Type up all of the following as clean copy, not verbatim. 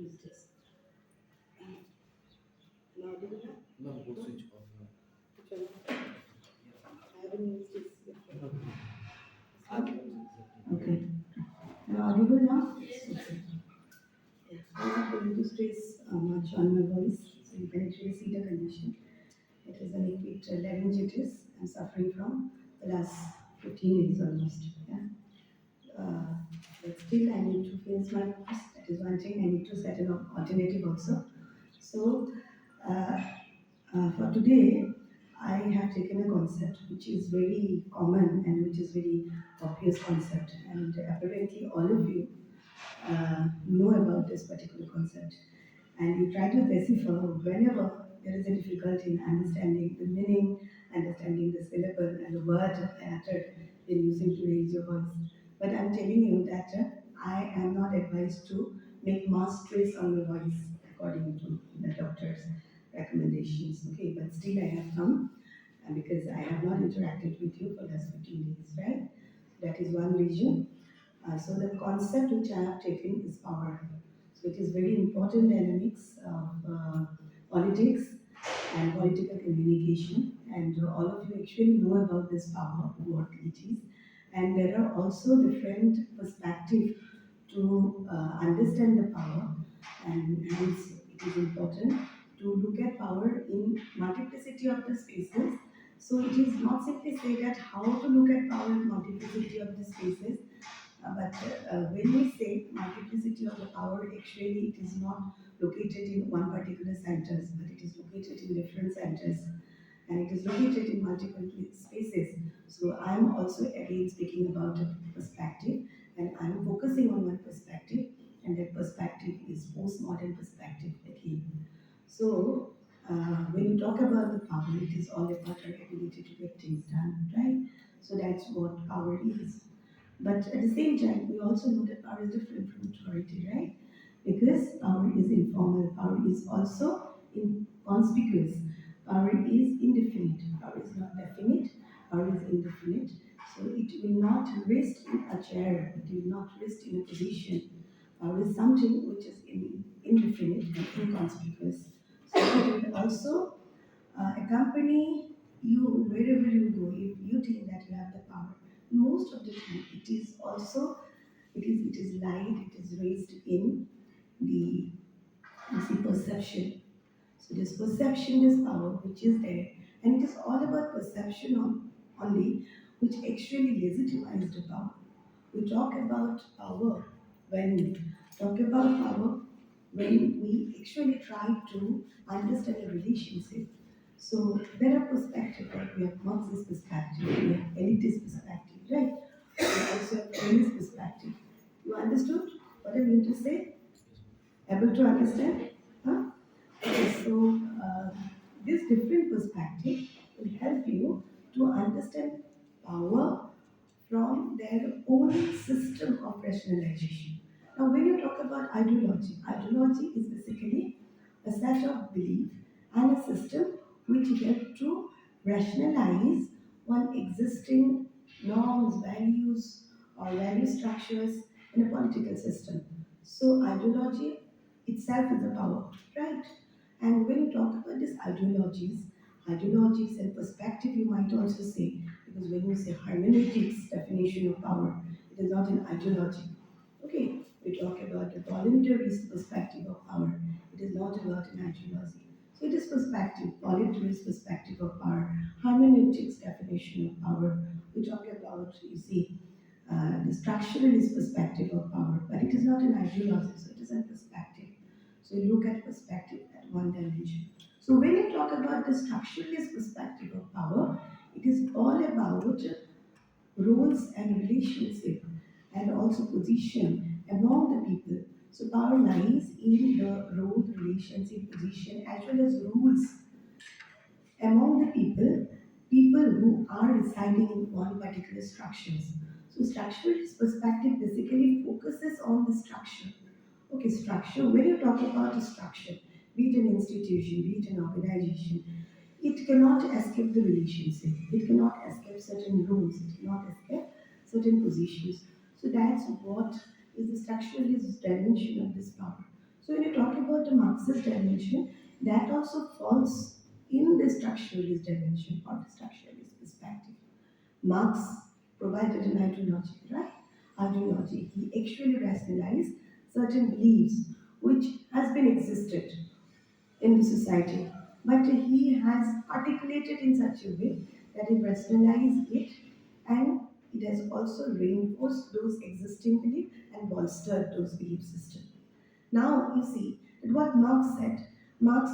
Is this audible now? No, go switch off now. Which one? I haven't used this before. Okay. Am I audible now? Yes. Okay. Yeah. I'm not going to stress much on my voice, so you can actually see the condition. It is an acute laryngitis I'm suffering from the last 15 days almost. Yeah. Uh, but still, I need to finish my course. That is one thing. I need to set an alternative also. So, uh, for today, I have taken a concept which is very common and which is very obvious concept, and apparently all of you know about this particular concept, and you try to decipher whenever there is a difficulty in understanding the meaning, understanding the syllable and the word uttered in using to raise your voice. But I'm telling you that I am not advised to make mass stress on your voice according to the doctor's recommendations. Okay, but still I have come because I have not interacted with you for the last 15 days, right? That is one reason. So the concept which I have taken is power. So it is very important dynamics of politics and political communication. And all of you actually know about this power, what it is. And there are also different perspectives to understand the power. And hence it is important to look at power in multiplicity of the spaces. So it is not simply say that how to look at power in multiplicity of the spaces, but when we say multiplicity of the power, actually it is not located in one particular centers, but it is located in different centers, and it is located in multiple spaces. So I am also again speaking about a perspective, and I am focusing on one perspective, and that perspective is postmodern perspective again. So when you talk about the power, it is all about our ability to get things done, right? So that's what power is. But at the same time, we also know that power is different from authority, right? Because power is informal, power is also inconspicuous, power is indefinite, power is not definite, power is indefinite. So it will not rest in a chair, it will not rest in a position. Power is something which is indefinite and inconspicuous. So it will also accompany you wherever you go if you think that you have the power. Most of the time, it is light, it is raised in the you see perception. So this perception, this power which is there, and it is all about perception only, which actually legitimizes the power. We talk about power when we talk about power when we actually try to understand a relationship. So there are perspectives, like we have Marxist perspective, we have elitist perspective, right? We also have feminist perspective. You understood what I mean to say? Able to understand? Huh? Okay, so this different perspective will help you to understand power from their own system of rationalization. Now, when you talk about ideology, ideology is basically a set of belief and a system which help to rationalize one existing norms, values, or value structures in a political system. So, ideology itself is a power, right? And when you talk about these ideologies and perspective, you might also say, because when you say hermeneutics definition of power, it is not an ideology. Okay, we talk about the voluntarist perspective of power. It is not about an ideology. So it is perspective, voluntarist perspective of power, hermeneutics definition of power. We talk about, you see, the structuralist perspective of power, but it is not an ideology, so it is a perspective. So you look at perspective at one dimension. So when you talk about the structuralist perspective of power, it is all about roles and relationship and also position among the people. So power lies in the role, relationship, position as well as rules among the people who are residing in one particular structures. So structuralist perspective basically focuses on the structure. Okay, structure. When you talk about the structure, be it an institution, be it an organization, it cannot escape the relationship. It cannot escape certain rules. It cannot escape certain positions. So that's what is the structuralist dimension of this power. So when you talk about the Marxist dimension, that also falls in the structuralist dimension or the structuralist perspective. Marx provided an ideology, right? Ideology. He actually rationalized certain beliefs which has been existed in the society, but he has articulated in such a way that he rationalized it and it has also reinforced those existing beliefs and bolstered those belief systems. Now you see that what Marx said. Marx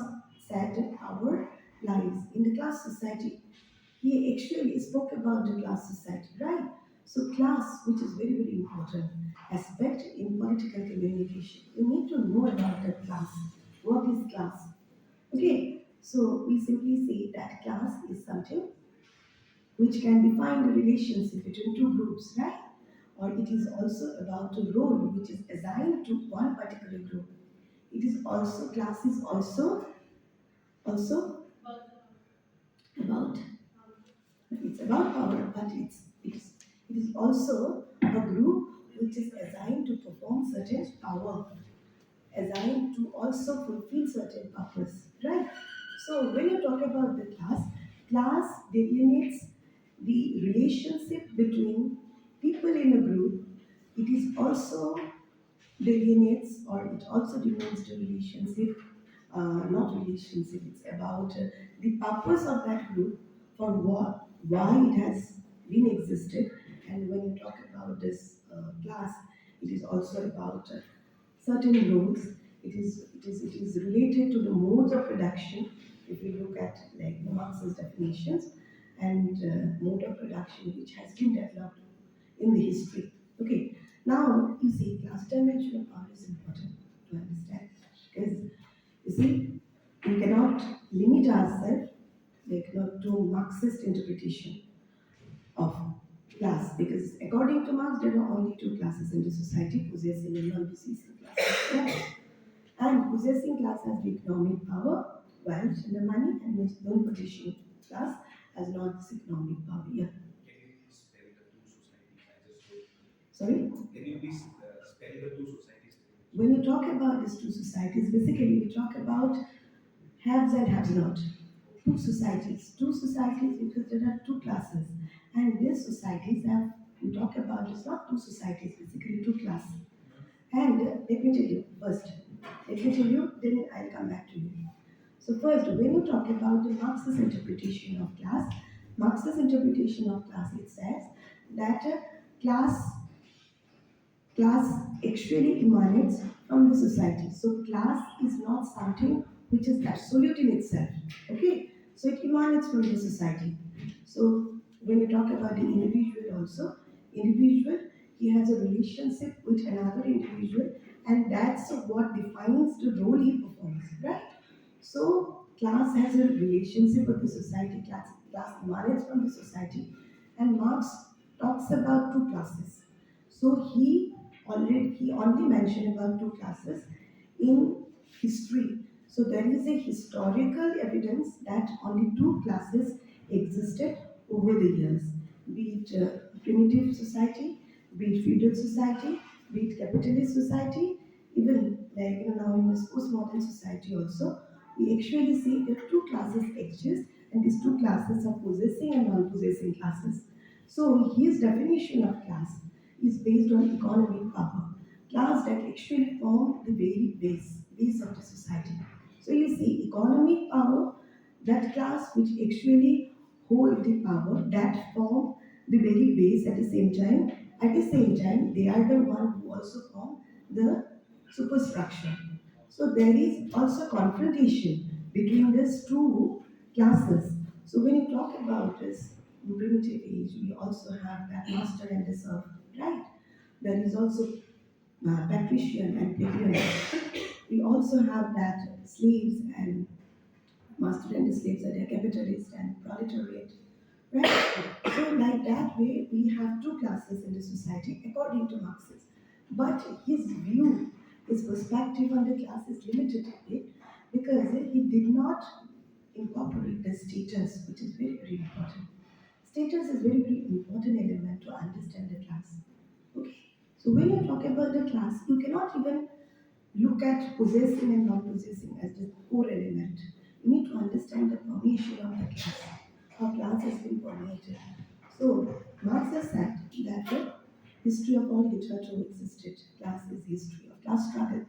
said that power lies in the class society. He actually spoke about the class society, right? So class, which is very, very important aspect in political communication. You need to know about the class. What is class? Okay, so we simply say that class is something which can define the relationship between two groups, right? Or it is also about a role which is assigned to one particular group. It is also class is also about it's about power, but it is also a group which is assigned to perform certain power, assigned to also fulfill certain purpose, right? So when you talk about the class, class delineates the relationship between people in a group. It is also delineates or it also denotes the relationship, not relationship, it's about the purpose of that group for what, why it has been existed. And when you talk about this class, it is also about certain roles. It is related to the modes of production. If you look at like the Marxist definitions and mode of production which has been developed in the history. Okay, now you see class dimension of power is important to understand because you see we cannot limit ourselves like not to Marxist interpretation of class because according to Marx there are only two classes in the society, possessing and non-possessing classes. Right? And possessing class has the economic power, wealth and the money, and non-possessing class has not this economic power. Yeah. Can you please spell the two societies? I just wrote. Sorry? Can you please spell the two societies? When you talk about these two societies, basically we talk about haves and have not. Two societies because there are two classes, and these societies have we talk about it's not two societies, basically two classes. And let me tell you first. Let me tell you, then I'll come back to you. So first, when you talk about the Marxist interpretation of class, Marxist interpretation of class, it says that class class actually emanates from the society. So class is not something which is absolute in itself. Okay, so it emanates from the society. So when you talk about the individual also, individual, he has a relationship with another individual, and that's what defines the role he performs, right? So class has a relationship with the society. Class emanates from the society, and Marx talks about two classes. So he only mentioned about two classes in history. So there is a historical evidence that only two classes existed over the years, be it primitive society, be it feudal society, be it capitalist society, even like now in this postmodern society also, we actually see that two classes exist, and these two classes are possessing and non-possessing classes. So his definition of class is based on economic power. Class that actually form the very base of the society. So you see, economic power, that class which actually hold the power that form the very base at the same time. At the same time, they are the one who also form the superstructure. So there is also confrontation between these two classes. So when you talk about this in primitive age, we also have that master and the serf, right? There is also patrician and plebeian. We also have that slaves and master and the slaves are the capitalist and proletariat, right? So like that way, we have two classes in the society according to Marxism. But his view, his perspective on the class is limited a bit because he did not incorporate the status, which is very, very important. Status is very, very important element to understand the class. Okay. So when you talk about the class, you cannot even look at possessing and non-possessing as the core element. You need to understand the formation of the class, how class has been formated. So Marx has said that the history of all hitherto existed class is history of class struggle.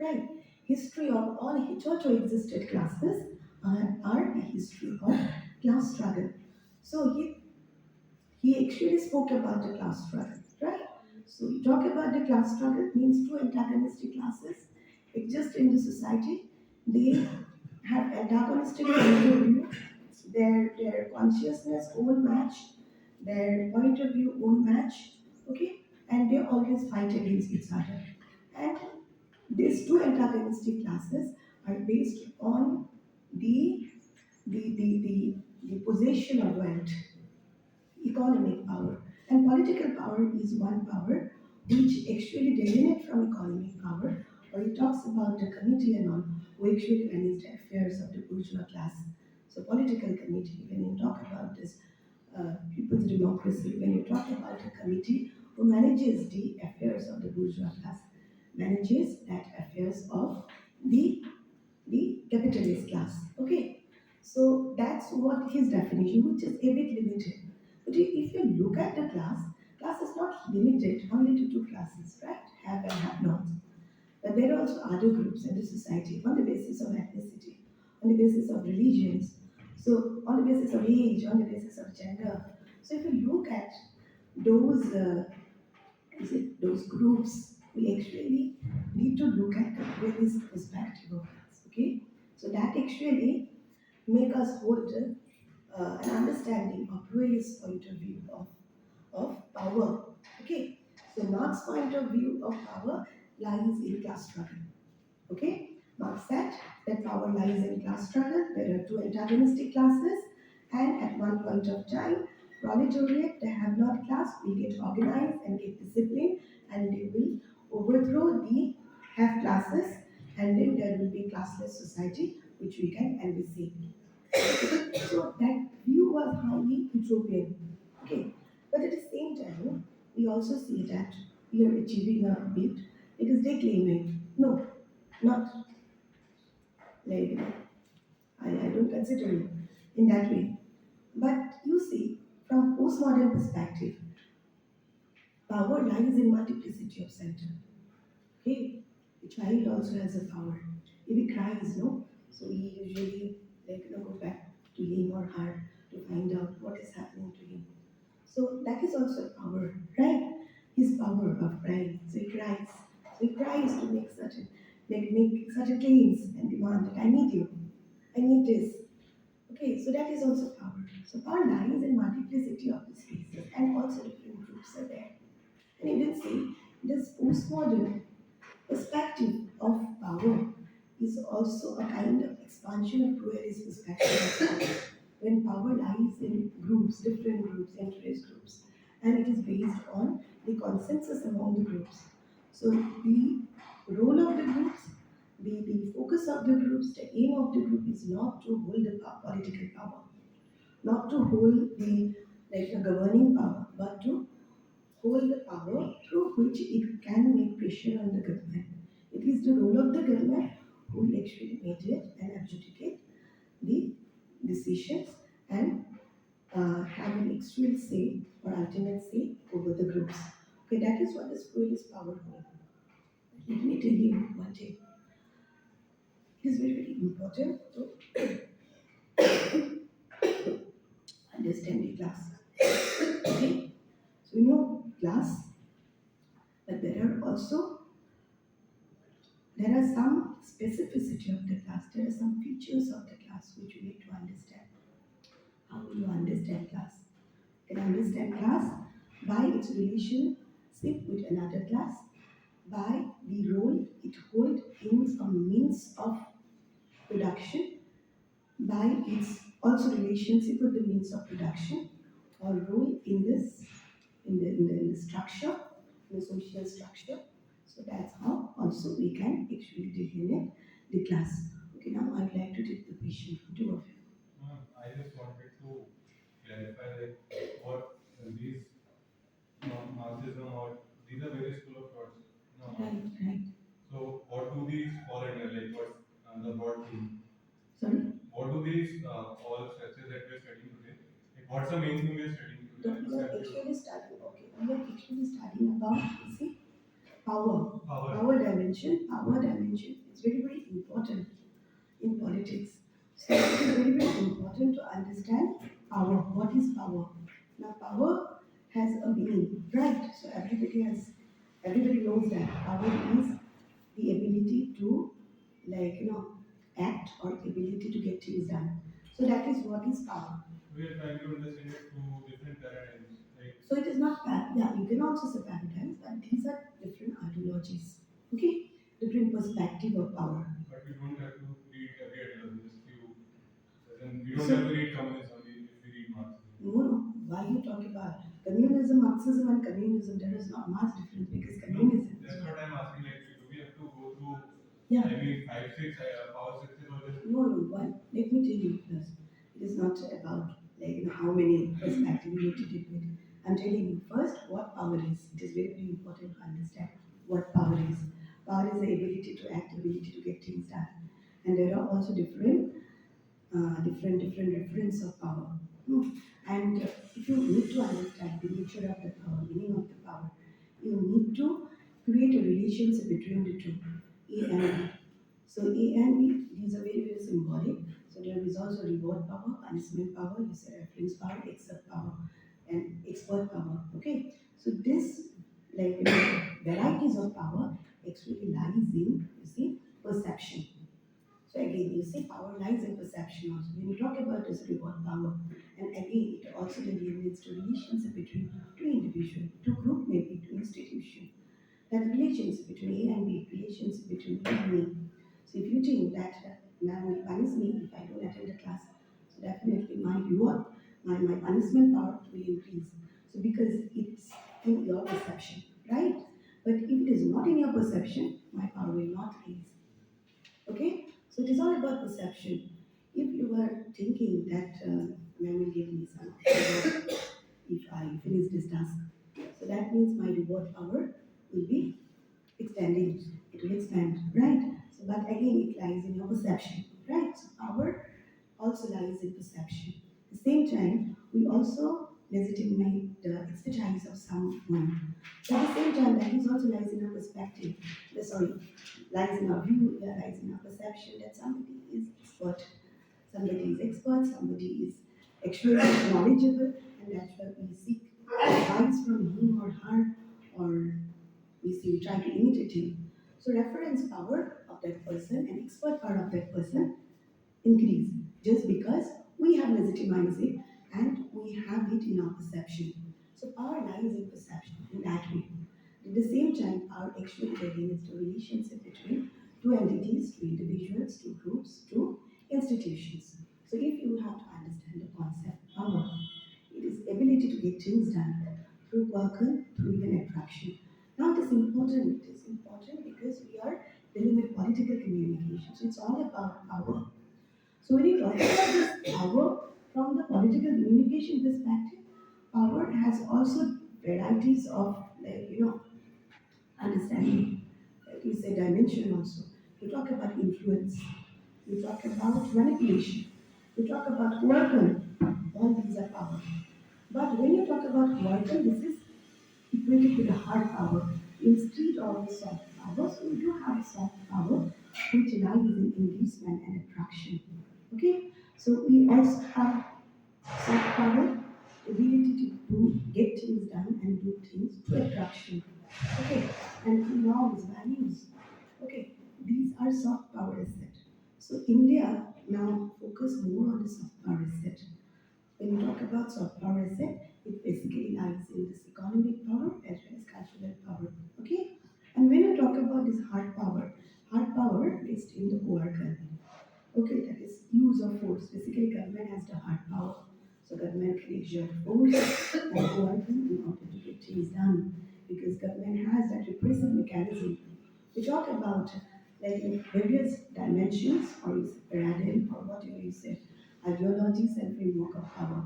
Right? History of all hitherto existed classes are the history of class struggle. So he actually spoke about the class struggle, right? So we talk about the class struggle means two antagonistic classes exist in the society. They have antagonistic point of view. Their consciousness won't match, their point of view won't match, okay? And they always fight against each other. And these two antagonistic classes are based on the the possession of wealth, economic power. And political power is one power which actually derivates from economic power, or he talks about the committee and all, who actually manage the affairs of the bourgeois class. So political committee, when you talk about this people's democracy, when you talk about a committee who manages the affairs of the bourgeois class, manages that affairs of the the capitalist class. Okay, so that's what his definition, which is a bit limited. But if you look at the class is not limited only to two classes, right? Have and have not. But there are also other groups in the society on the basis of ethnicity, on the basis of religions, so on the basis of age, on the basis of gender. So if you look at those, those groups, we actually need to look at the various perspective of class. Okay, so that actually make us hold an understanding of various point of view of power. Okay, so Marx's point of view of power lies in class struggle. Okay, Marx said that power lies in class struggle. There are two antagonistic classes, and at one point of time, proletariat, they have not class, will get organized and get disciplined, and they will overthrow the have classes, and then there will be classless society, which we can and we see. So that view was highly utopian. Okay, but at the same time, we also see that we are achieving a bit because they claim it. No, not like I don't consider it in that way. But you see, from postmodern perspective, power lies in multiplicity of center. Okay, the child also has a power. If he cries, no, so we usually go back to him or her to find out what is happening to him. So that is also power, right? His power of crying. So he cries. So he cries to make certain claims and demand that I need you. I need this. Okay, so that is also power. So power lies in multiplicity of the spaces and also different groups are there. And you can see this postmodern perspective of power is also a kind of expansion of pluralist perspective of power. When power lies in groups, different groups, interest groups, and it is based on the consensus among the groups. So the role of the groups, the focus of the groups, the aim of the group is not to hold the political power, not to hold the governing power, but to hold the power through which it can make pressure on the government. It is the role of the government who will actually mediate and adjudicate the decisions and have an actual say or ultimate say over the groups. Okay, that is what the school is power for. Let me tell you one thing. It is very, very important to understand the class. Okay, so we know class, but there are some specificity of the class. There are some features of the class which you need to understand. How will you understand class? You can understand class by its relationship with another class, by the role it holds in a means of production, by its also relationship with the means of production, or role in this in the structure, in the social structure. So that's how also we can actually delineate the class. Okay, now I'd like to take the question from two of you. I just wanted to clarify that what these Marxism or these are various school of thoughts. No, right, right. So what do what's the main thing we are studying? We are actually studying, okay, we are actually studying about, you see, power. Power. Power dimension is very, very important in politics. So it is very, very important to understand power. What is power? Now, power has a meaning, right? So everybody knows that power is the ability to, like, act or ability to get things done. So that is what is power. We are trying to understand it through different paradigms. Like, So it is not yeah, you can also say paradigms, but these are different ideologies. Okay? Different perspective of power. but we don't have to read every ideology, just few. Then we don't So- have to read communism if we read Marxism. No, why you talk about communism, Marxism, and communism? There is not much difference because communism. That's what I'm asking. Like, do we have to go through? Yeah. I mean, 5, 6 power systems or just No, why? Let me tell you first. It is not about, like, how many perspectives you need to deal with. I'm telling you first what power is. It is very, very important to understand what power is. Power is the ability to act, ability to get things done. And there are also different reference of power. And if you need to understand the nature of the power, meaning of the power, you need to create a relationship between the two, A and B. So A and B, these are very, very symbolic. So there is also reward power, punishment power, you say reference power, accept power, and expert power. Okay. So this, like, varieties of power actually lies in, you see, perception. So again, you see, power lies in perception also. When you talk about this reward power, and again, it also relates to relationship between two individuals, two group, maybe two institution. That relationship between A and B, relationship between you and me. So if you think that now will punish me if I don't attend the class, so definitely my reward, my punishment power will increase. So because it's in your perception, right? But if it is not in your perception, my power will not increase. Okay? So it is all about perception. If you were thinking that man will give me some reward if I finish this task, so that means my reward power will be extending. It will expand, right? So, but again, it lies in your perception, right? So power also lies in perception. At the same time, we also legitimate the expertise of someone. So at the same time, that is also lies in our perspective. Lies in our view, lies in our perception that somebody is expert. Somebody is expert, somebody is actually knowledgeable, and that's why we seek advice from him or her, or we try to imitate him. So reference power of that person and expert power of that person increase just because we have legitimized it and we have it in our perception. So power lies in perception in that way. At the same time, power actually regulates the relationship between two entities, two individuals, two groups, two institutions. So if you have to understand the concept power, it is ability to get things done through work and through even attraction. Now it is important. It is important because we are dealing with political communication. So it's all about power. So when you talk about this power from the political communication perspective, power has also varieties of, like, understanding. Like you say dimension also. You talk about influence. You talk about manipulation. You talk about coercion. All these are power. But when you talk about coercion, this is equated to the hard power instead of the soft power. So we do have soft power, which lies in inducement and attraction. Okay, so we also have soft power, ability to get things done and do things through attraction. Okay, and through norms, values. Okay, these are soft power asset. So India now focus more on the soft power asset. When you talk about soft power asset, it basically lies in this economic power as well as cultural power. Okay? And when you talk about this hard power is in the coercion. Okay, that is use of force. Basically, government has the hard power. So government can exert force and coercion in order to get things done. Because government has that repressive mechanism. We talk about, like, in various dimensions or is paradigm or whatever you say, ideologies and framework of power.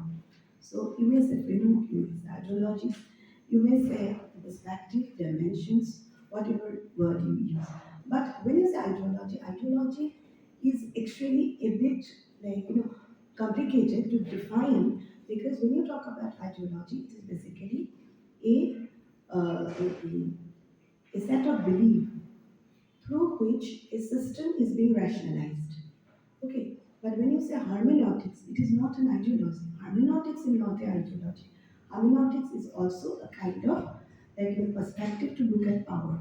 So you may say framework, you may say ideologies, you may say perspective, dimensions, whatever word you use. But when you say ideology is actually a bit, like, complicated to define Because when you talk about ideology, it is basically a, a set of belief through which a system is being rationalized. Okay, but when you say hermeneutics, it is not an ideology. Hermeneutics is not an ideology. Hermeneutics is also a kind of like a perspective to look at power.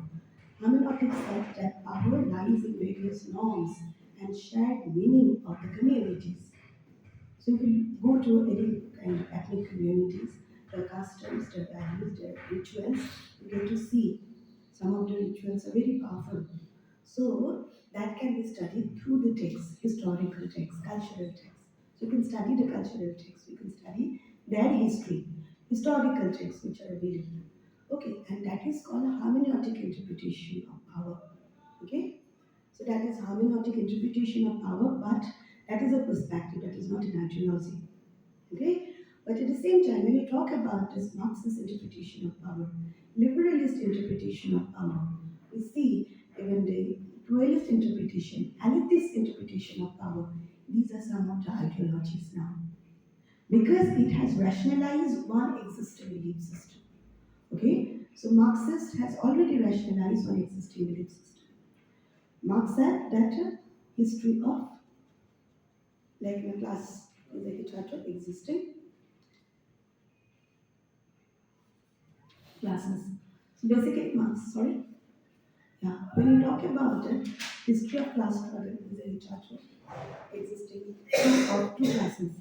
Hermeneutics said that power lies in various norms and shared meaning of the communities. So if you go to any kind of ethnic communities, their customs, their values, their rituals, you get to see some of the rituals are very powerful. So that can be studied through the text, historical text, cultural text. So you can study the cultural text, you can study their history, historical texts which are available. Okay, and that is called a hermeneutic interpretation of power. Okay, so that is hermeneutic interpretation of power, but that is a perspective, that is not an ideology. Okay? But at the same time, when you talk about this Marxist interpretation of power, liberalist interpretation of power, we see even the pluralist interpretation, elitist interpretation of power, these are some of the ideologies now. Because it has rationalized one existing belief system. Okay? So Marxist has already rationalized one existing belief system. Marx said that history of like in a class is a chart of existing classes. So basically, Marx, sorry, yeah. When you talk about it, history of class struggle is a chart of existing of two classes.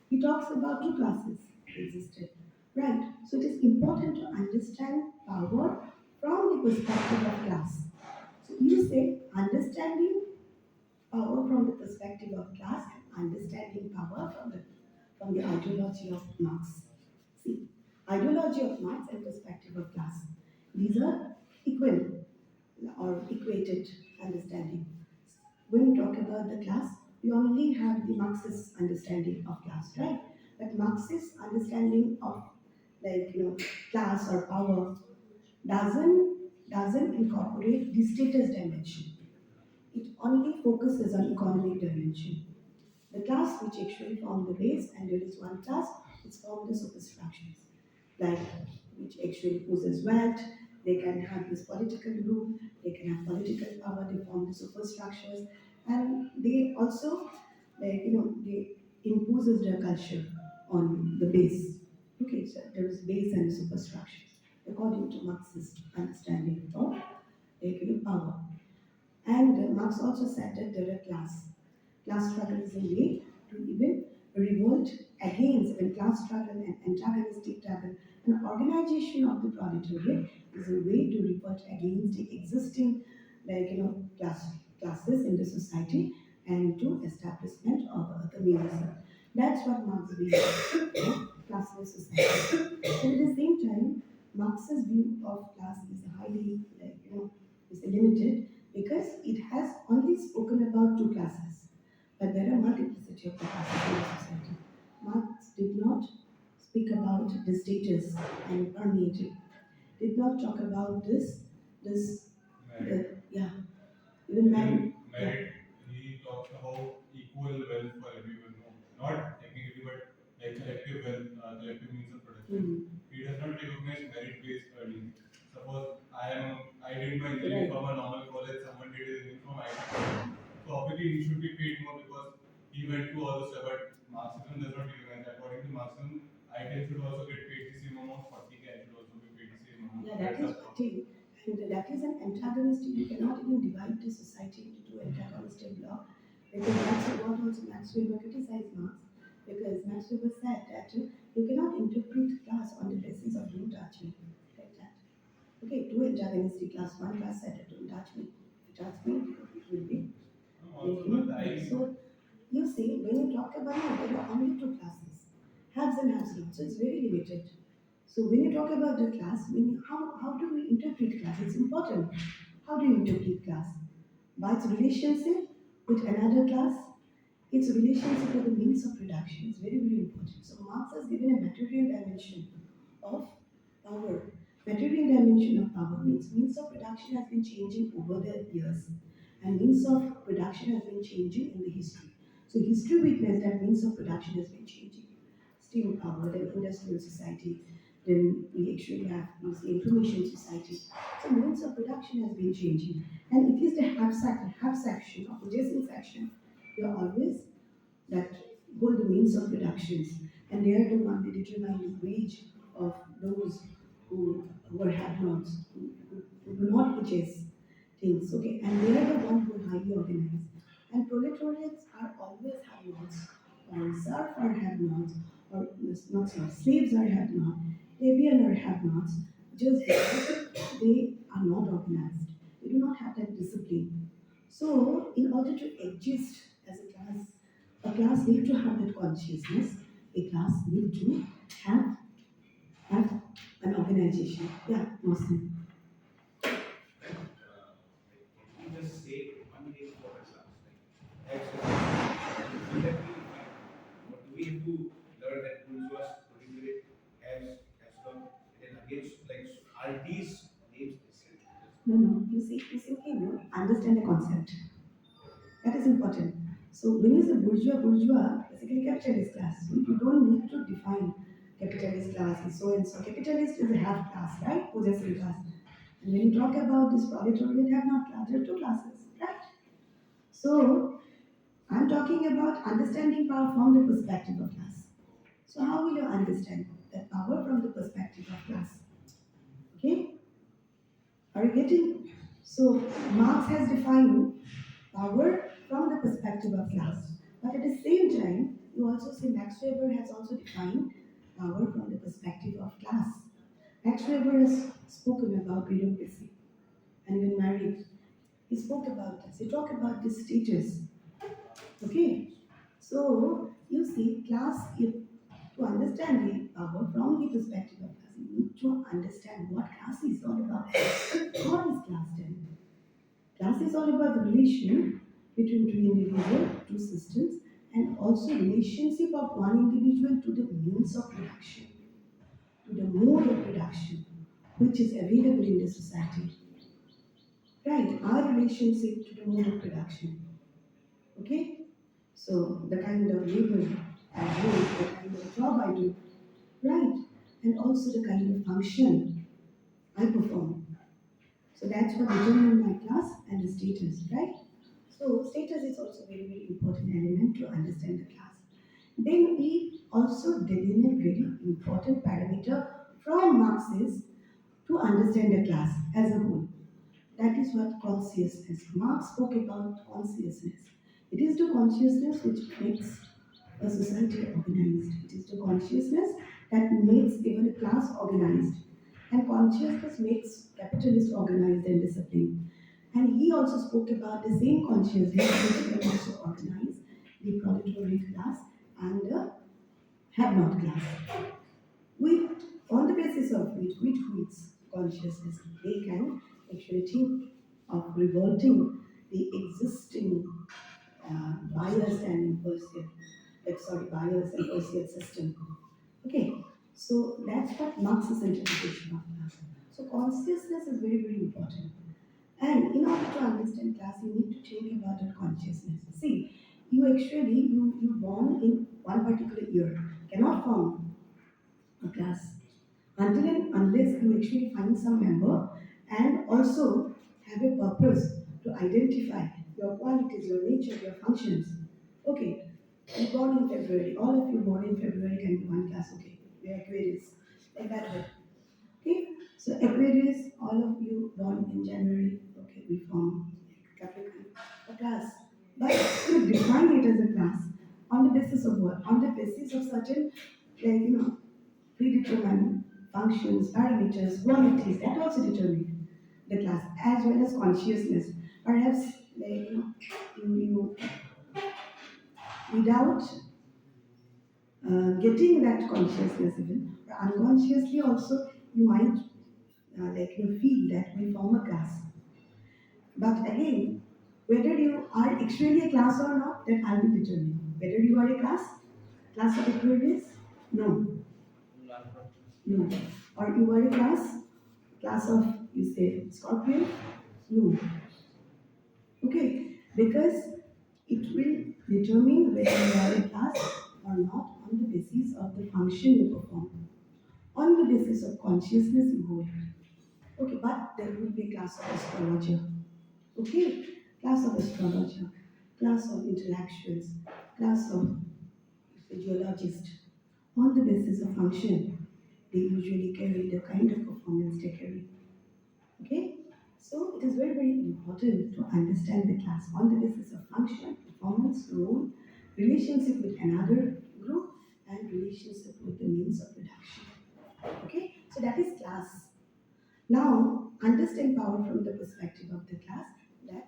He talks about two classes existed, right? So it is important to understand power from the perspective of class. So you say understanding power from the perspective of class and understanding power from the ideology of Marx. See, ideology of Marx and perspective of class. These are equal or equated understanding. When we talk about the class, we only have the Marxist understanding of class, right? But Marxist understanding of class or power doesn't incorporate the status dimension. It only focuses on economic dimension. The class which actually form the base, and there is one class which form the superstructures, like which actually possess wealth, they can have this political group, they can have political power, they form the superstructures, and they also they imposes their culture on the base. Okay, so there is base and superstructures according to Marxist understanding of power. And Marx also said that there are class. Class struggle is a way to even revolt against when class struggle and antagonistic struggle. An organization of the proletariat is a way to revolt against the existing classes in the society and to establishment of a communism. That's what Marx believes, classless society. And at the same time, Marx's view of class is highly is limited because it has only spoken about two classes, but there are multiplicity of the classes in the society. Marx did not speak about the status and permeating, did not talk about this, yeah, even In yeah. merit, he talks about equal wealth for everyone. No, not technically, but like collective wealth, collective means of production. Mhm. He does not recognize merit-based earning. Suppose I did my engineering Right. from a normal college, someone did his engineering from IT college. So obviously he should be paid more because he went through all the stuff. But Marxism does not recognize that. According to Marxism, IT should also get paid the same amount. 40K should also be paid the same amount. Yeah, that is what it, and that is an antagonistic. You cannot even divide the society into two antagonistic blocks. Because that's what also Max Weber criticized Marx. Because Max Weber said that you cannot interpret class on the basis of don't touch me, like that. Okay, two antagonistic class. One class said that don't touch me. If you touch me, it will be. Also, the time. So you see, when you talk about it, there are only two classes, haves and have-nots. So it's very limited. So when you talk about the class, how do we interpret class? It's important. How do you interpret class? By its relationship with another class, its relationship with the means of production is very, very important. So Marx has given a material dimension of power. Material dimension of power means of production has been changing over the years, and means of production has been changing in the history. So history witnessed that means of production has been changing. steam power, then industrial society, then we actually have the information society. So modes of production has been changing. And it is the have section or adjacent section. You are always that hold the means of productions, and they are the one that determine the wage of those who are have-nots, who do not purchase things, okay, and they are the one who are highly organized. And proletariats are always have-nots, or serf are have-nots, or not serf, slaves are have-not, plebeian are have-nots, just because they are not organized. They do not have that discipline. So, in order to exist as a class need to have that consciousness. A class need to have have an organization. Yeah, Muslim. Can you just say one name for a class? Like, will that be fine? Or do we have to learn that bourgeois proletariat has come and then against like are these names the same? No, no. You see, okay, no. Understand the concept. That is important. So when you say bourgeois, basically capitalist class. You don't need to define capitalist class is so and so. Capitalist is a half class, right? Possessive class. And when you talk about this proletariat have not class, there are two classes, right? So I'm talking about understanding power from the perspective of class. So how will you understand that power from the perspective of class? Okay? Are you getting? So Marx has defined power from the perspective of class. But at the same time, you also see Max Weber has also defined power from the perspective of class. Max Weber has spoken about bureaucracy and even married. He spoke about this. He talked about this status. Okay? So you see, to understand the power from the perspective of class, you need to understand what class is all about. What is class then? Class is all about the relation between two individuals, two systems, and also relationship of one individual to the means of production, to the mode of production, which is available in the society. Right, our relationship to the mode of production. Okay? So the kind of labor I do, the kind of job I do, right? And also the kind of function I perform. So that's what determines my class and the status, right? So status is also very, very important element to understand the class. Then we also delineate very important parameter from Marx's to understand the class as a whole. That is what consciousness. Marx spoke about consciousness. It is the consciousness which makes a society organized. It is the consciousness that makes even a class organized. And consciousness makes capitalists organized and disciplined. And he also spoke about the same consciousness which can also organize the proletariat class and the have-not class. With on the basis of which consciousness they can actually think of revolting the existing bias and bias and perceived system. Okay, so that's what Marx's interpretation of class. So consciousness is very, very important. And in order to understand class, you need to think about your consciousness. See, you born in one particular year, cannot form a class until and unless you actually find some member and also have a purpose to identify your qualities, your nature, your functions. Okay, you born in February. All of you born in February can be one class. Okay, we are Aquarius, like that way. Okay, so Aquarius, all of you born in January. Okay, we form Capricorn, a class. But to define it as a class on the basis of what? On the basis of certain, predetermined functions, parameters, qualities that also determine the class as well as consciousness. Perhaps you without getting that consciousness even or unconsciously also you might feel that we form a class. But again, whether you are actually a class or not, that I will determine. Whether you are a class of Aquarius, no, no. Or you are a class of, you say, Scorpio, no. Okay, because it will determine whether you are a class or not on on the basis of the function you perform, on the basis of consciousness you hold. Okay, but there will be class of astrologer. Okay, class of astrologer, class of intellectuals, class of physiologist. On the basis of function, they usually carry the kind of performance they carry. Okay, so it is very, very important to understand the class on the basis of function, performance, role, relationship with another group, and relationship with the means of production. Okay, so that is class. Now, understand power from the perspective of the class. That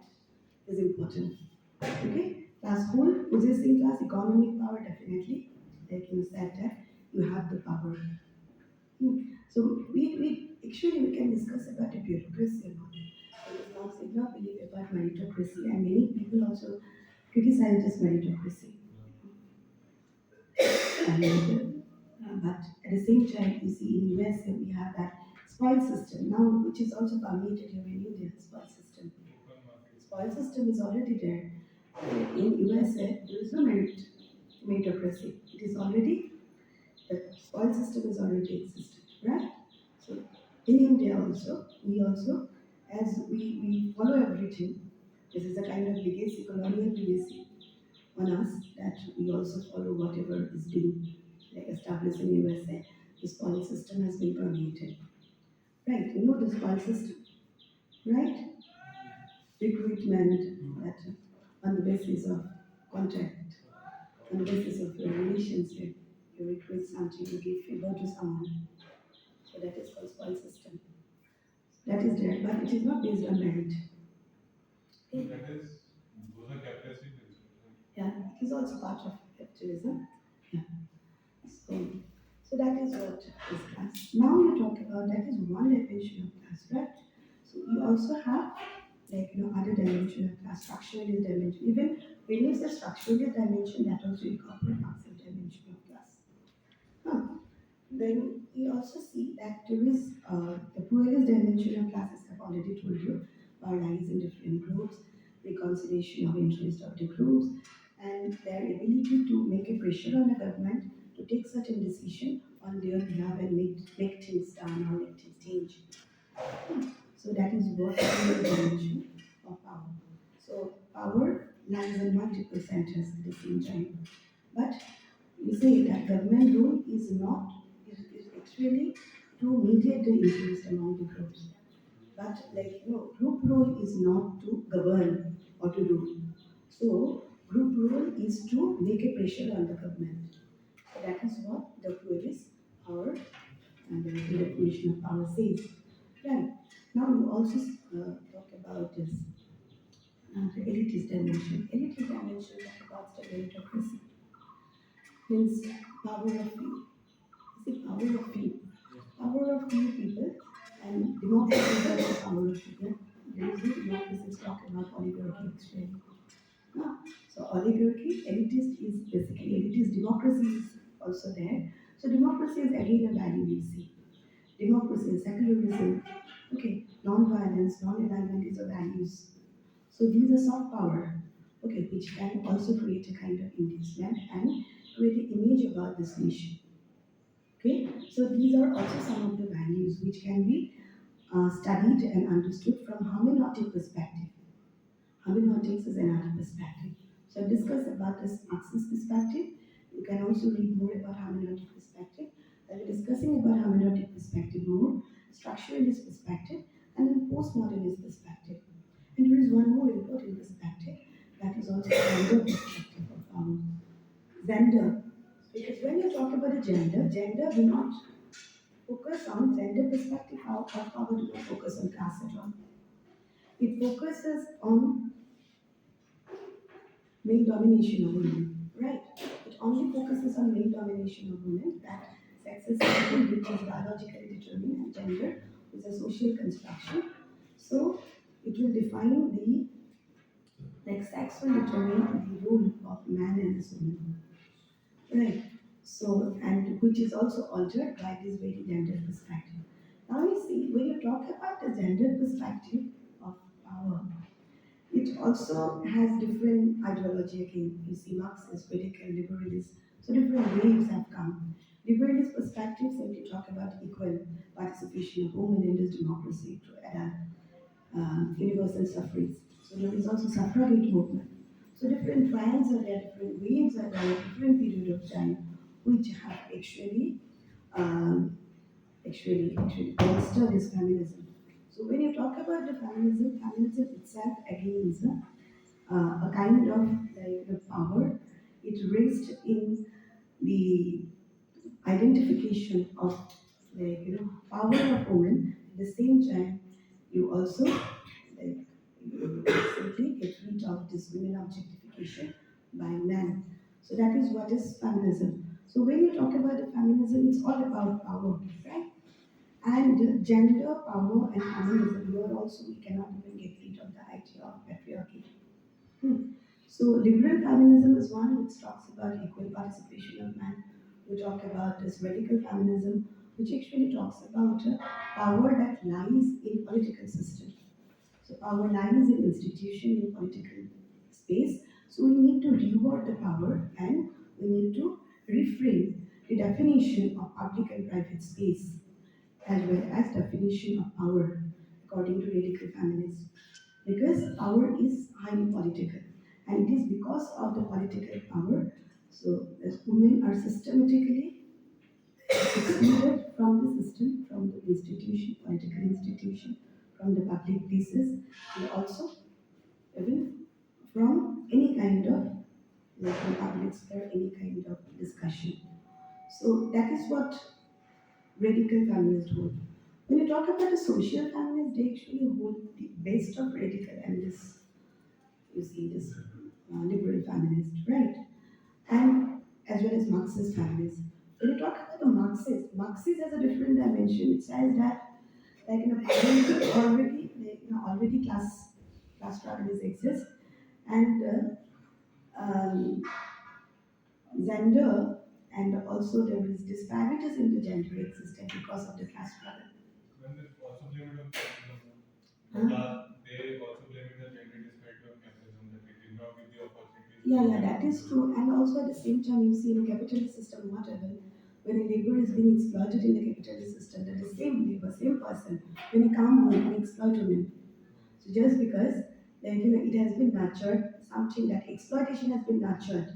is important. Okay, class whole possessing class economic power definitely. Like you said that you have the power. So we actually we can discuss about the bureaucracy about it. Because Marx did not believe about meritocracy, and many people also criticize this meritocracy. But at the same time, you see in USA we have that spoil system now, which is also permeated here in India. Spoil system. Open market. Spoil system is already there. In USA, there is no meritocracy. It is already the spoil system is already existed, right? So in India also, we follow everything. This is a kind of legacy, colonial legacy on us that we also follow whatever is being like established in USA. The spoil system has been permeated. Right, you know the spoil system, right? Recruitment that on the basis of contract, on the basis of your relationship, you recruit something, you give favor to someone. So that is called spoil system. That is there, but it is not based on merit. So that is, those are capitalist principles. Yeah, it is also part of capitalism. Yeah. So, so that is what is class. Now you talk about that is one dimension of class, right? So you also have like other dimension of class, structuralist dimension. Even when you say structuralist dimension, that also incorporates Marxist dimension of class. Huh. Then you also see that there is the pluralist dimension of classes. I've already told you, rise in different groups, reconciliation of interest of the groups, and their ability to make a pressure on the government to take certain decision on their behalf and make things done or make things change. So that is what is the dimension of power. So power lies in multiple centers at the same time. But you say that government role is actually to mediate the interest among the groups. But group role is not to govern or to rule. So group role is to make a pressure on the government. So that is what the pluralist power and the definition of power says. Right. Now you also talk about this the elitist dimension. Elitist dimension talk about the meritocracy. Means power of few. Is it power of few? Power of few people and democracy is also power of people. There is no democracy talk about oligarchy actually. No. So oligarchy, elitist is basically elitist democracy is also there. So democracy is again a value we see. Democracy, secularism, okay, non-violence, non-alignment is a values. So these are soft power, okay, which can also create a kind of inducement and create an image about this nation. Okay, so these are also some of the values which can be studied and understood from hermeneutic perspective. Hermeneutics is another perspective. So I've discussed about this Marxist perspective. You can also read more about hermeneutic perspective. I'll be discussing about hermeneutic perspective more, structuralist perspective, and then postmodernist perspective. And there is one more important perspective that is also gender perspective of gender. Because when you talk about the gender do not focus on gender perspective, how power do not focus on class at all. It focuses on male domination of women, right? It only focuses on male domination of women, that sex is something which is biologically determined and gender is a social construction. So it will define the like sex will determine the role of man and this woman. Right. So and which is also altered by this very gender perspective. Now you see when you talk about the gender perspective of power, it also has different ideology again. You see, Marxist, radical liberalism, So different waves have come. Liberalist perspectives simply talk about equal participation of women in this democracy to adapt universal suffrage. So there is also suffragette movement. So different trends are there, different waves are there, different period of time, which have um, actually bolster this feminism. So when you talk about the feminism, feminism itself again is a kind of like the power. It raised in the identification of like power of women. At the same time, you also like you simply get rid of this women objectification by men. So that is what is feminism. So when you talk about the feminism, it's all about power, right? And gender, power, and feminism. Here also we cannot even get rid of the idea of patriarchy. So liberal feminism is one which talks about equal participation of men. We talk about this radical feminism, which actually talks about power that lies in political system. So power lies in institution in political space. So we need to reward the power and we need to reframe the definition of public and private space as well as definition of power according to radical feminists. Because power is highly political and it is because of the political power so as women are systematically excluded from the system, from the institution, political institution, from the public places, and also even from any kind of like in public sphere, any kind of discussion. So that is what radical feminists hold. When you talk about the social feminists, they actually hold the best of radical and this, you see, this liberal feminist, right? And as well as Marxist feminists. When you talk about the Marxist has a different dimension. It says that like already already class struggles exist and gender and also there is disparities in the gender existed because of the class struggle. Then they also blame it on capitalism. Huh? They also blame it on gender disparity of capitalism that it did not give the opportunities. Yeah, that is true. And also at the same time, you see in a capitalist system, whatever, when a labor is being exploited in the capitalist system, that is same labor, same person, when he come home and exploit women. So just because like it has been nurtured, something that exploitation has been nurtured,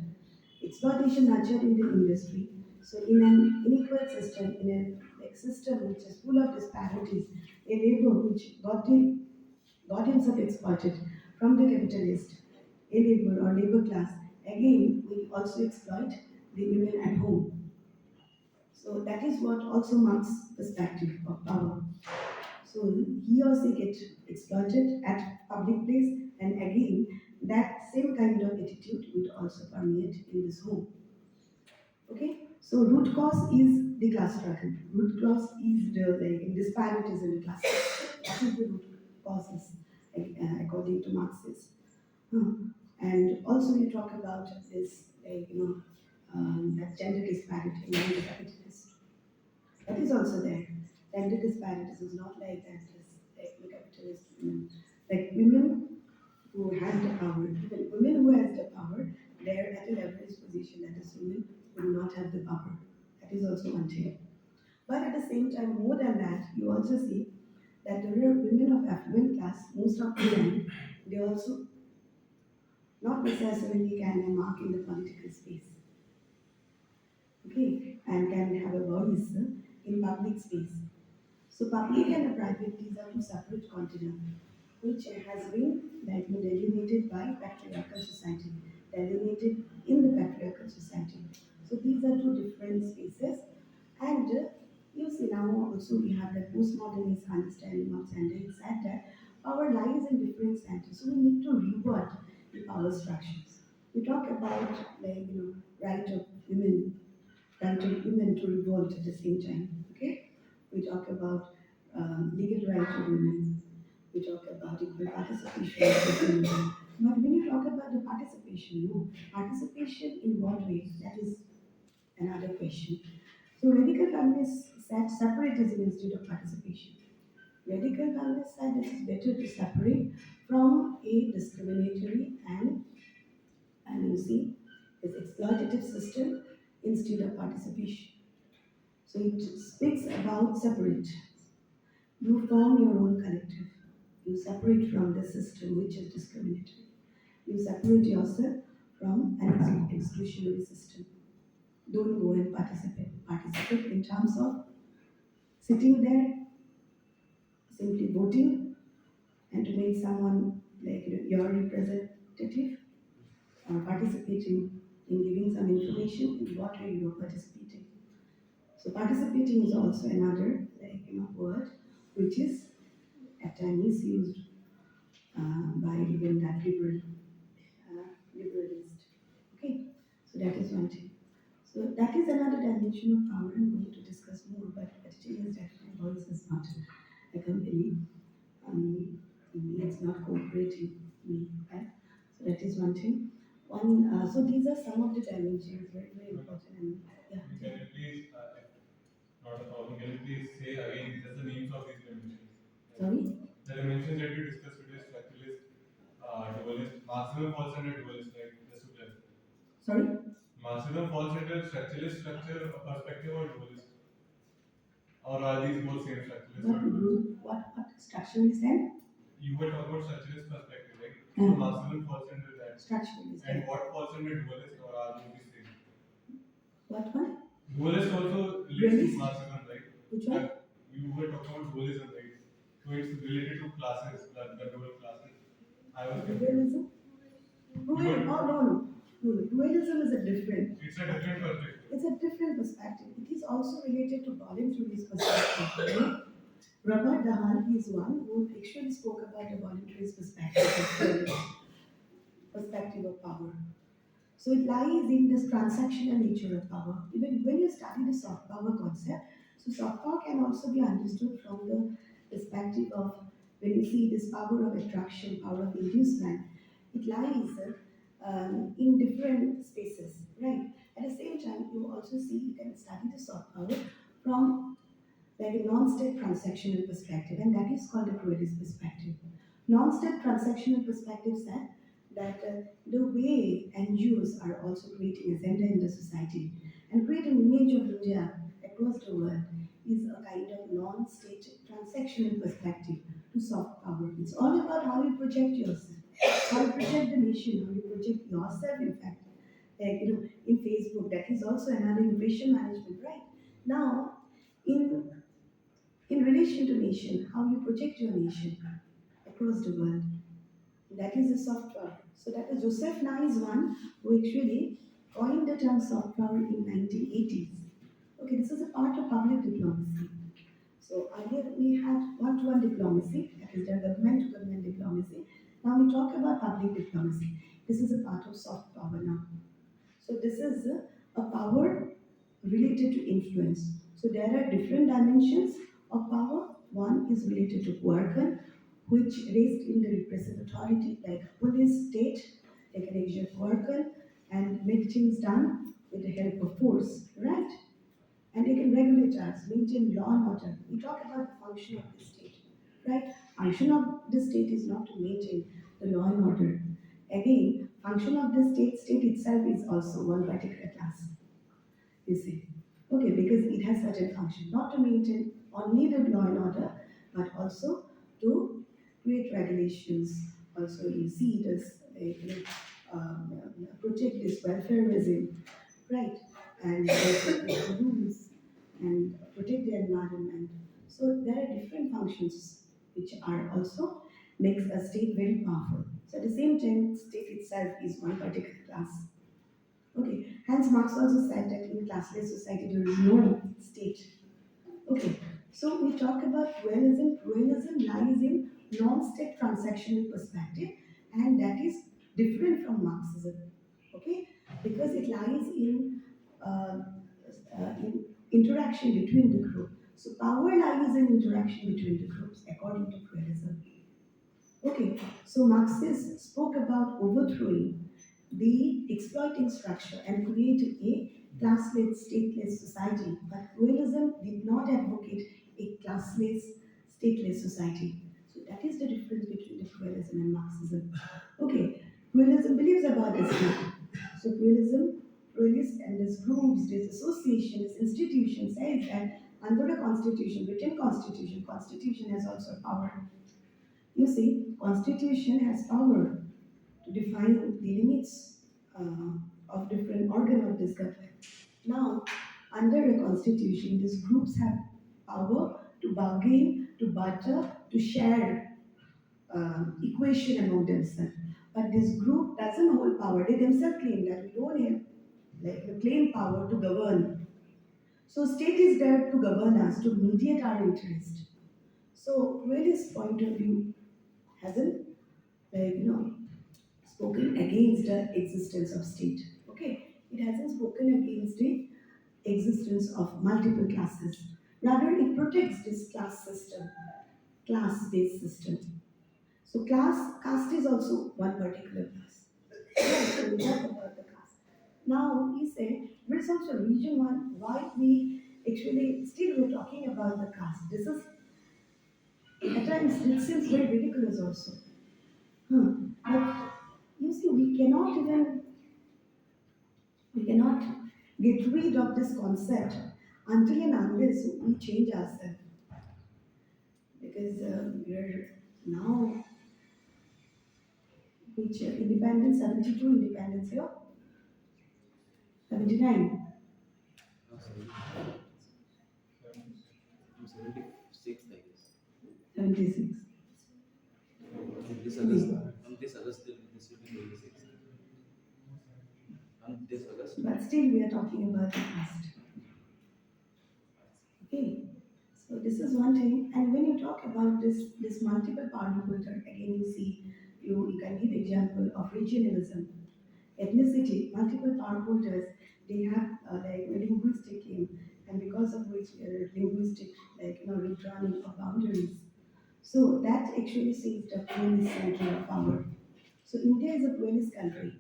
exploitation nurtured in the industry. So in an unequal system, in a like system which is full of disparities, a labor which got himself exploited from the capitalist, a labor or labor class, again we also exploit the women at home. So that is what also Marx's perspective of power. So he or she get exploited at public place, and again that same kind of attitude would also permeate in this home. Okay, so root cause is the class struggle. Root cause is the like disparities in the class. That is the root causes, according to Marxist. And also you talk about this, that gender disparity among the capitalists. That is also there. Gender disparities is not like that. It's like the capitalist, like women who have the power, even women who has the power, they're at a leveraged position that is women who do not have the power. That is also one thing. But at the same time, more than that, you also see that there are women of affluent class, most of the time, they also not necessarily can mark in the political space, okay, and can have a voice in public space. So public and private, these are two separate continents, which has been like delineated by patriarchal society, delineated in the patriarchal society. So these are two different spaces, and you see now also we have that postmodernist understanding of gender. It said that power lies in different centers, so we need to reword the power structures. We talk about like right of women, right of women to revolt at the same time. Okay, we talk about legal right of women. We talk about equal participation of women. But when you talk about the participation, no, participation in what way? That is another question. So radical feminists said separatism instead of participation. Radical feminists said it is better to separate from a discriminatory and you see this exploitative system instead of participation. So it speaks about separate. You form your own collective. You separate from the system which is discriminatory. You separate yourself from an exclusionary system. Don't go and participate. Participate in terms of sitting there, simply voting, and to make someone like your representative, or participating in giving some information in what way you are participating. So participating is also another word which is at times misused by even that liberalist. Okay, so that is one thing. So that is another dimension of power I'm going to discuss more, but the thing is that my voice is not accompanying me, it's not cooperating me. Right? So that is one thing. So these are some of the dimensions, very, very important. And yeah, Can you please, not a problem, can you please say again just the names of these dimensions? sorry. The dimensions that you discussed today, structuralist, dualist, Marxism falls under dualist, right? Just to clarify. Sorry. Marxism falls under structuralist structure perspective or dualist? Or are these both same structuralist or dualist? What structure is that? You were talking about structuralist perspective, right? So Hmm. Marxism falls under that. Structure is And that. what falls under dualist or are these the same? What one? Dualist also relates Dualist? to Marxism, right? Which one? You were talking about dualism, right? So it's related to classes, the dual classes. I was Dualism? Dualism? Oh, no. Dualism is a different. It's a different perspective. It's a different perspective. It is also related to voluntaryist perspective. Right? Robert Dahan is one who actually spoke about the voluntarist perspective of power. So it lies in this transactional nature of power. Even when you study the soft power concept, so soft power can also be understood from the perspective of when you see this power of attraction, power of inducement, it lies in different spaces, right? At the same time, you also see you can study the soft power from like a non-state transactional perspective, and that is called a pluralist perspective. Non-state transactional perspective said that the way NGOs are also creating agenda in the society and create an image of India across the world is a kind of non-state transactional perspective to soft power. It's all about how you project yourself, how you project the nation, how you project yourself, in fact. Like, in Facebook, that is also another impression management, right? Now, in in relation to nation, how you project your nation across the world. That is the soft power. So that is Joseph Nye is one who actually coined the term soft power in 1980s. Okay, this is a part of public diplomacy. So earlier we had one-to-one diplomacy, that is the government-to-government diplomacy. Now we talk about public diplomacy. This is a part of soft power now. So this is a power related to influence. So there are different dimensions of power. One is related to coercion, which raised in the repressive authority like police, state, they can exert coercion and make things done with the help of force, right? And they can regulate us, maintain law and order. We talk about the function of the state, right? Function of the state is not to maintain the law and order. Again, function of the state itself is also one particular class, you see. Okay, because it has certain function, not to maintain only the law and order, but also to create regulations. Also, you see this, protect this welfare regime, right? And the rules and protect the environment. So there are different functions which are also makes a state very powerful. So at the same time, state itself is one particular class. Okay, hence Marx also said that in classless society there is no state. Okay, so we talk about dualism. Dualism lies in non-state transactional perspective, and that is different from Marxism. Okay, because it lies in interaction between the group. So power lies in interaction between the groups, according to dualism. Okay, so Marxists spoke about overthrowing the exploiting structure and created a classless, stateless society. But dualism did not advocate a classless, stateless society. So that is the difference between the dualism and Marxism. Okay, dualism believes about this now. So dualism pluralist and these groups, these associations, institutions says that under the constitution, written constitution has also power. You see, constitution has power to define the limits of different organ of this government. Now, under a constitution, these groups have power to bargain, to barter, to share equation among themselves. But this group doesn't hold power. They themselves claim that we don't have claim power to govern. So state is there to govern us, to mediate our interest. So Rayleigh's point of view hasn't spoken against the existence of state. Okay, it hasn't spoken against the existence of multiple classes. Rather, it protects this class system, class-based system. So caste is also one particular class. So we talk about the caste. Now we say there is also reason why we actually still we're talking about the caste. This is at times it seems very ridiculous also. But you see, we cannot get rid of this concept until and unless we change ourselves. Because we are now which independence 72 independence here 79 76, I guess. 76. On this August, this will be 26. On this August. But still we are talking about the past. Okay. So this is one thing. And when you talk about this multiple power culture, again you see you can give example of regionalism, ethnicity, multiple power holders, they have like a linguistic aim, and because of which linguistic redrawing of boundaries. So that actually says the pluralist center of power. So India is a pluralist country.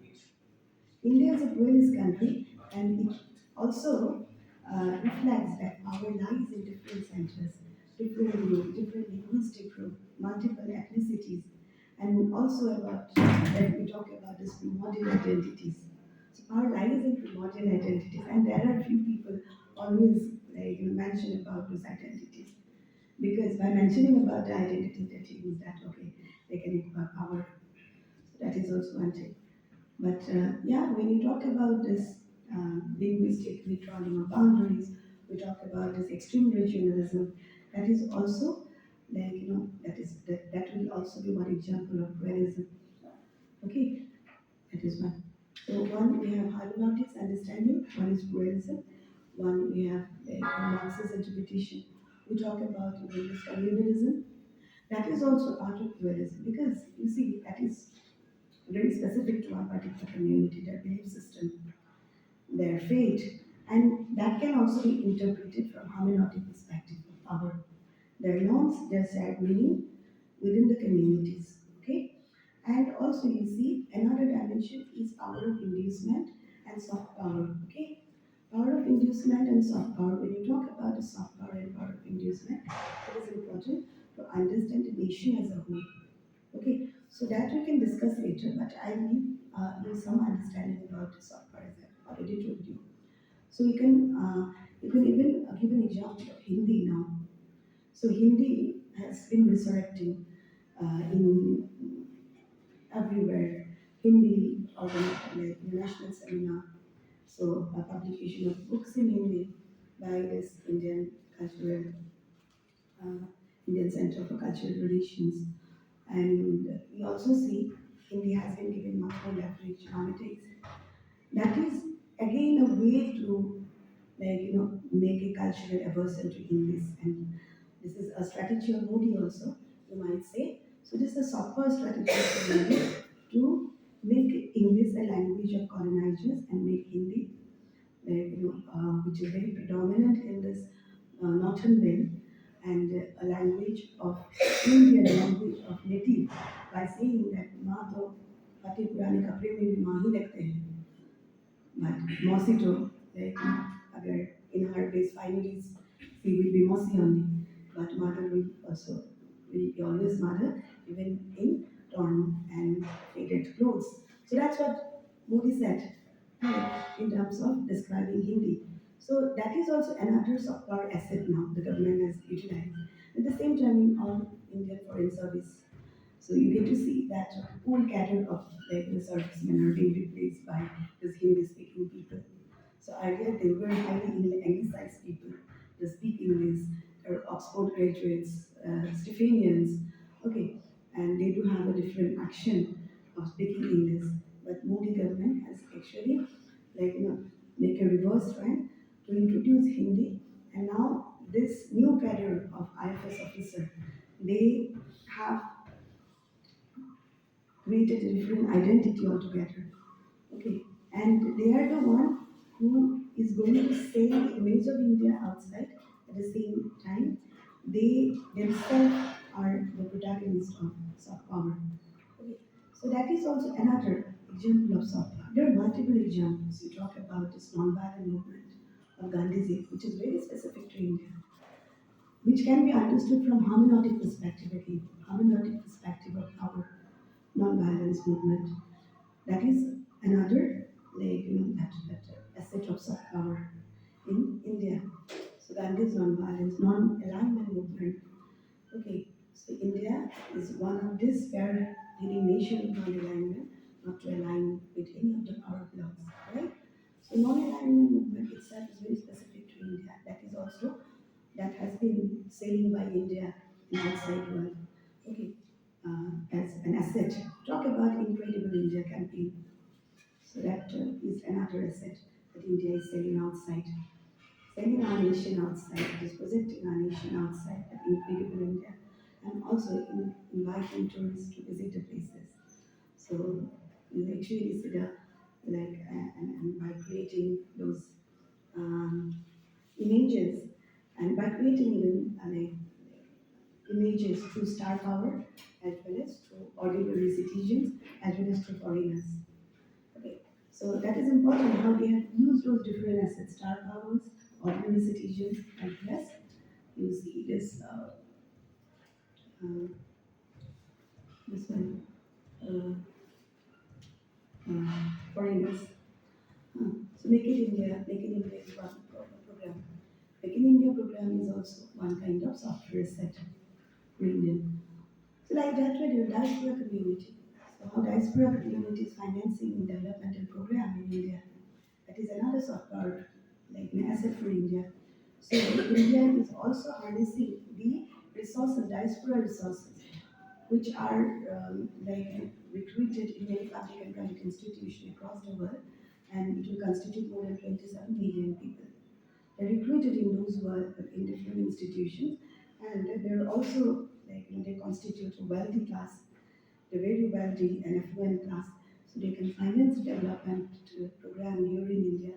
India is a pluralist country, and it also reflects that power lies in different centers, different groups, different linguistic groups, multiple ethnicities, and also about when we talk about this primordial identities. So power lies in primordial identities, and there are few people always mention about those identities because by mentioning about the identities, that means that okay, they can acquire power. So that is also one thing. But yeah, when you talk about this linguistic redrawing of boundaries, we talk about this extreme regionalism. That is also that will also be one example of realism. Okay, that is one. So one we have hermeneutics understanding, one is pluralism, one we have Marxist interpretation. We talk about this communalism. That is also part of pluralism because you see that is very specific to one particular community, their belief system, their faith, and that can also be interpreted from hermeneutic perspective of power, their norms, their shared meaning within the communities. Okay, and also you see another dimension is power of inducement and soft power. Okay, power of inducement and soft power. When you talk about the soft power and power of inducement, it is important to understand the nation as a whole. Okay, so that we can discuss later, but I need you some understanding about the software as I already told you. So you can even give an example of Hindi now. So Hindi has been resurrecting in everywhere. Hindi organized like national seminar, so a publication of books in Hindi by this uh, Indian Center for Cultural Relations. And we also see India has been given much more leverage nowadays. That is again a way to make a cultural aversion to English, and this is a strategy of Modi also, you might say. So this is a software strategy of Modi to make English a language of colonizers and make Hindi, which is very predominant in this northern belt, and a language of Indian language of native by saying that माँ तो पति पुराने कपड़े में भी माँ ही लगते हैं, but मौसी तो like अगर in her days finally she will be मौसी only, but mother will also will be always mother even in torn and faded clothes. So that's what Modi said. in terms of describing Hindi. So that is also another soft power asset now the government has utilized. At the same time, in all Indian Foreign Service, so you get to see that whole cadre of like the servicemen are being replaced by these Hindi-speaking people. So earlier they were highly anglicized people. They speak English, they're Oxford graduates, Stephanians, okay, and they do have a different action of speaking English. But Modi government has actually make a reverse trend to introduce Hindi, and now this new cadre of IFS officer, they have created a different identity altogether. Okay, and they are the one who is going to sell the image of India outside. At the same time, they themselves are the protagonists of soft power. Okay, so that is also another example of soft power. There are multiple examples. You talk about this non-violent movement of Gandhiji, which is very specific to India, which can be understood from hermeneutic perspective again, hermeneutic perspective of power, non-violence movement. That is another that asset of soft power in India. So Gandhi's non-violence, non-alignment movement. Okay, so India is one of this fair leading nation of non-alignment, not to align with any of the power blocks, right? So non-alignment movement itself is very specific to India. That is also that has been sailing by India in outside world. Okay, as an asset. Talk about Incredible India campaign. So that is another asset that India is selling outside. Selling our nation outside, dispossessing our nation outside, that Incredible India, and also inviting tourists to visit the places. So you actually see the and by creating those images and by creating even images through star power as well as through ordinary citizens as well as through foreigners. Okay, so that is important how they have used those different assets, star powers, ordinary citizens, and plus you see uh, this one, uh, foreigners. So Make in India is one program. Make in India program is also one kind of software set for Indian. So like that way, your diaspora community. So how diaspora community is financing developmental program in India. That is another soft power, like an asset for India. So India is also harnessing the resources, diaspora resources, which are recruited in many public and private institutions across the world, and it will constitute more than 27 million people. They're recruited in those world in different institutions, and they're also they constitute a wealthy class, the very wealthy and affluent class, so they can finance development program here in India.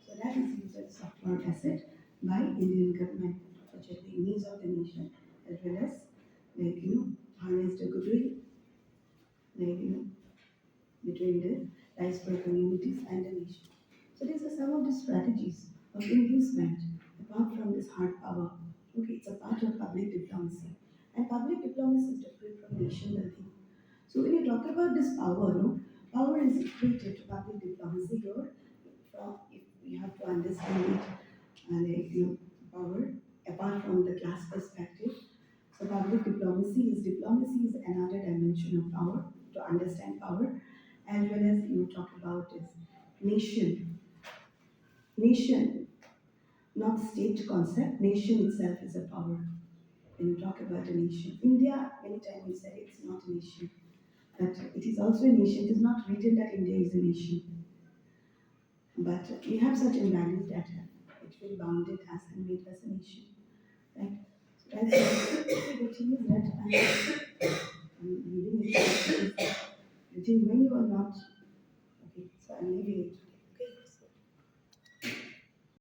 So that is used as software asset by Indian government to check the needs of the nation as well as harness the goodwill between the diaspora communities and the nation. So these are some of the strategies of inducement apart from this hard power. Okay, it's a part of public diplomacy. And public diplomacy is different from nation building. So when you talk about this power, no, power is equated to public diplomacy here. If we have to understand it, power apart from the class perspective. So diplomacy is another dimension of power to understand power, as well as you talk about is nation. Nation, not state concept. Nation itself is a power. When you talk about a nation, India, many times we said it's not a nation, but it is also a nation. It is not written that India is a nation, but we have certain values that have actually bounded us and made us a nation, right? So that's the thing is that I'm leaving it. The thing when you are not okay, so I'm leaving it.